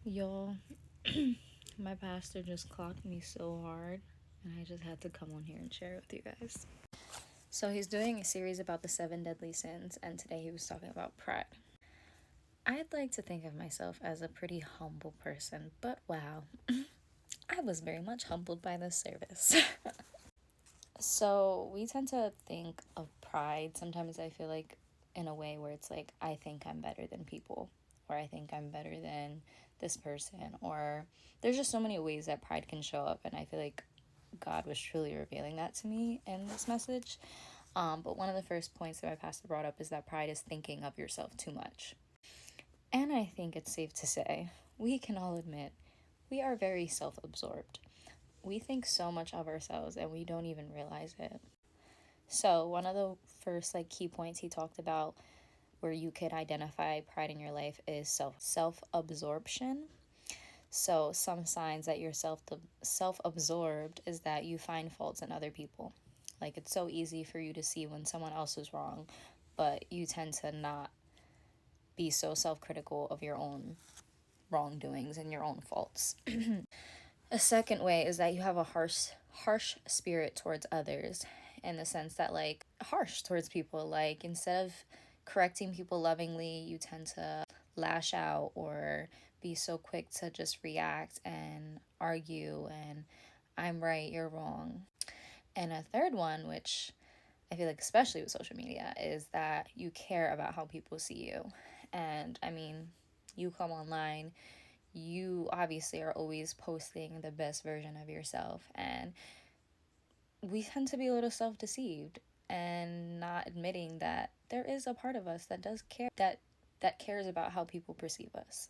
Y'all, my pastor just clocked me so hard, and I just had to come on here and share it with you guys. So, he's doing a series about the 7 deadly sins, and today he was talking about pride. I'd like to think of myself as a pretty humble person, but wow, I was very much humbled by this service. So, we tend to think of pride. Sometimes I feel like in a way where it's like, I think I'm better than people, or I think I'm better than this person, or there's just so many ways that pride can show up, and I feel like God was truly revealing that to me in this message. But one of the first points that my pastor brought up is that pride is thinking of yourself too much. And I think it's safe to say, we can all admit, we are very self absorbed. We think so much of ourselves and we don't even realize it. So, one of the first key points he talked about where you could identify pride in your life is self-absorption. So, some signs that you're self-absorbed is that you find faults in other people. Like, it's so easy for you to see when someone else is wrong, but you tend to not be so self-critical of your own wrongdoings and your own faults. A second way is that you have a harsh spirit towards others, in the sense that harsh towards people. Like, instead of correcting people lovingly, you tend to lash out or be so quick to just react and argue and I'm right, you're wrong. And a third one, which I feel like especially with social media, is that you care about how people see you. And I mean, you come online, you obviously are always posting the best version of yourself, and we tend to be a little self-deceived and not admitting that there is a part of us that does care, that cares about how people perceive us.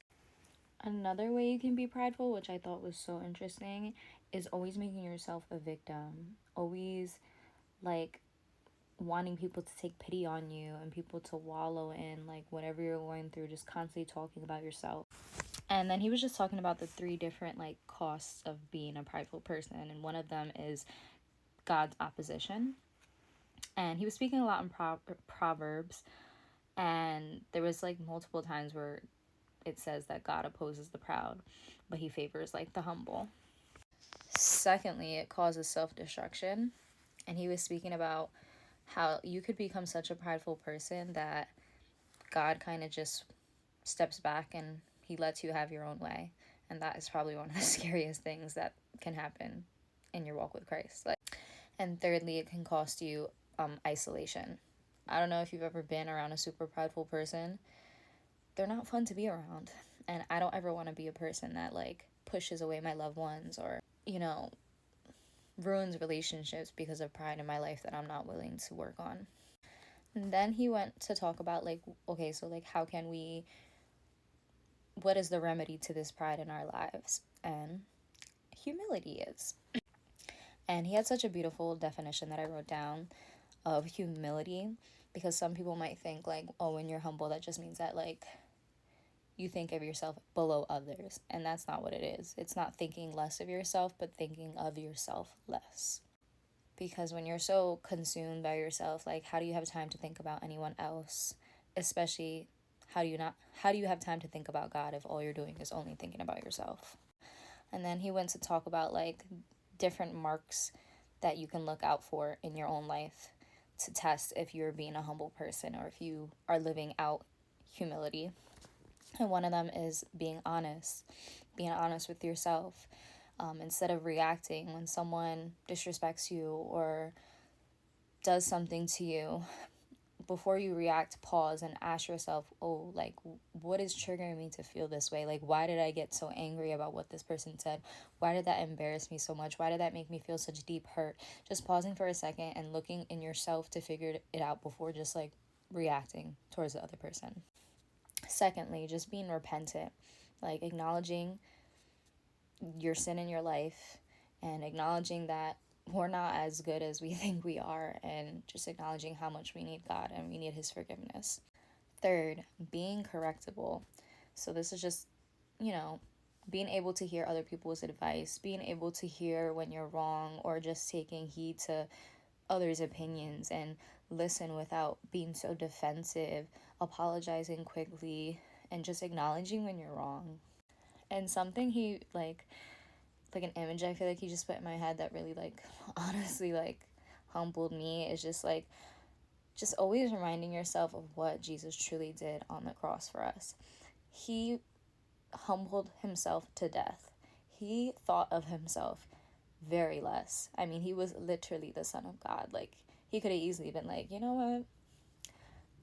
Another way you can be prideful, which I thought was so interesting, is always making yourself a victim. Always wanting people to take pity on you and people to wallow in whatever you're going through, just constantly talking about yourself. And then he was just talking about the 3 different costs of being a prideful person, and one of them is God's opposition. And he was speaking a lot in Proverbs, and there was multiple times where it says that God opposes the proud, but he favors the humble. Secondly, it causes self-destruction, and he was speaking about how you could become such a prideful person that God kind of just steps back and he lets you have your own way. And that is probably one of the scariest things that can happen in your walk with Christ. And thirdly, it can cost you isolation. I don't know if you've ever been around a super prideful person. They're not fun to be around. And I don't ever want to be a person that pushes away my loved ones or, ruins relationships because of pride in my life that I'm not willing to work on. And then he went to talk about okay, so how can we, what is the remedy to this pride in our lives? And humility is. And he had such a beautiful definition that I wrote down of humility, because some people might think oh, when you're humble, that just means that you think of yourself below others. And that's not what it is. It's not thinking less of yourself, but thinking of yourself less. Because when you're so consumed by yourself, how do you have time to think about anyone else? Especially, how do you have time to think about God if all you're doing is only thinking about yourself? And then he went to talk about different marks that you can look out for in your own life to test if you're being a humble person or if you are living out humility. And one of them is being honest with yourself. Instead of reacting when someone disrespects you or does something to you, before you react, pause and ask yourself, oh, what is triggering me to feel this way? Why did I get so angry about what this person said? Why did that embarrass me so much? Why did that make me feel such deep hurt? Just pausing for a second and looking in yourself to figure it out before just reacting towards the other person. Secondly, just being repentant, acknowledging your sin in your life and acknowledging that we're not as good as we think we are, and just acknowledging how much we need God and we need his forgiveness. Third, being correctable. So this is just, being able to hear other people's advice, being able to hear when you're wrong, or just taking heed to others' opinions and listen without being so defensive, apologizing quickly, and just acknowledging when you're wrong. And something he like an image I feel like he just put in my head that really like honestly like humbled me is just like just always reminding yourself of what Jesus truly did on the cross for us. He humbled himself to death. He thought of himself very less. I mean, he was literally the Son of God. Like, he could have easily been like, you know what?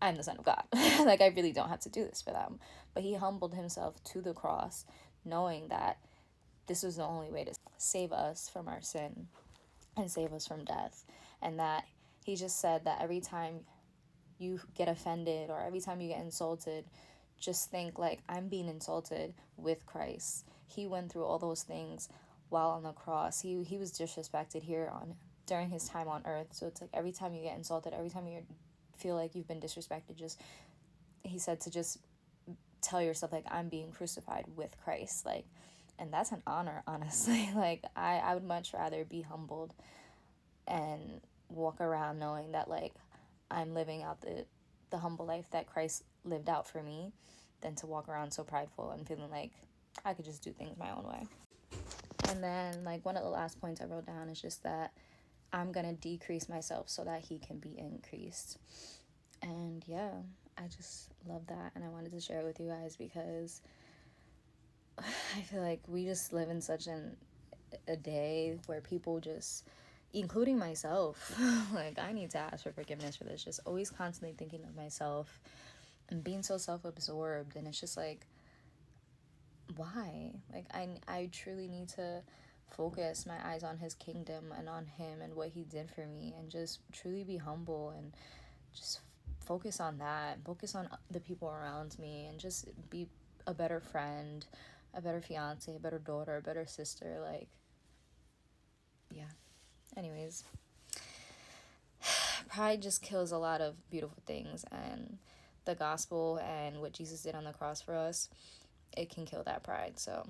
I'm the Son of God. Like, I really don't have to do this for them. But he humbled himself to the cross, knowing that this was the only way to save us from our sin and save us from death. And that he just said that every time you get offended or every time you get insulted, just think like, I'm being insulted with Christ. He went through all those things while on the cross. He was disrespected here on during his time on earth. So it's like every time you get insulted, every time you feel like you've been disrespected, just he said to just tell yourself like, I'm being crucified with Christ. Like, and that's an honor, honestly. Like, I would much rather be humbled and walk around knowing that like I'm living out the humble life that Christ lived out for me than to walk around so prideful and feeling like I could just do things my own way. And then like one of the last points I wrote down is just that I'm gonna decrease myself so that he can be increased. And yeah, I just love that, and I wanted to share it with you guys because I feel like we just live in such a day where people just, including myself, like I need to ask for forgiveness for this, just always constantly thinking of myself and being so self-absorbed. And it's just like, why? Like I truly need to focus my eyes on his kingdom and on him and what he did for me, and just truly be humble and just focus on that, focus on the people around me, and just be a better friend, a better fiance, a better daughter, a better sister. Like, yeah. Anyways, pride just kills a lot of beautiful things, and the gospel and what Jesus did on the cross for us, it can kill that pride. So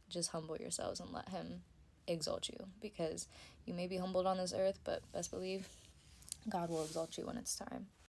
just humble yourselves and let him exalt you, because you may be humbled on this earth, but best believe God will exalt you when it's time.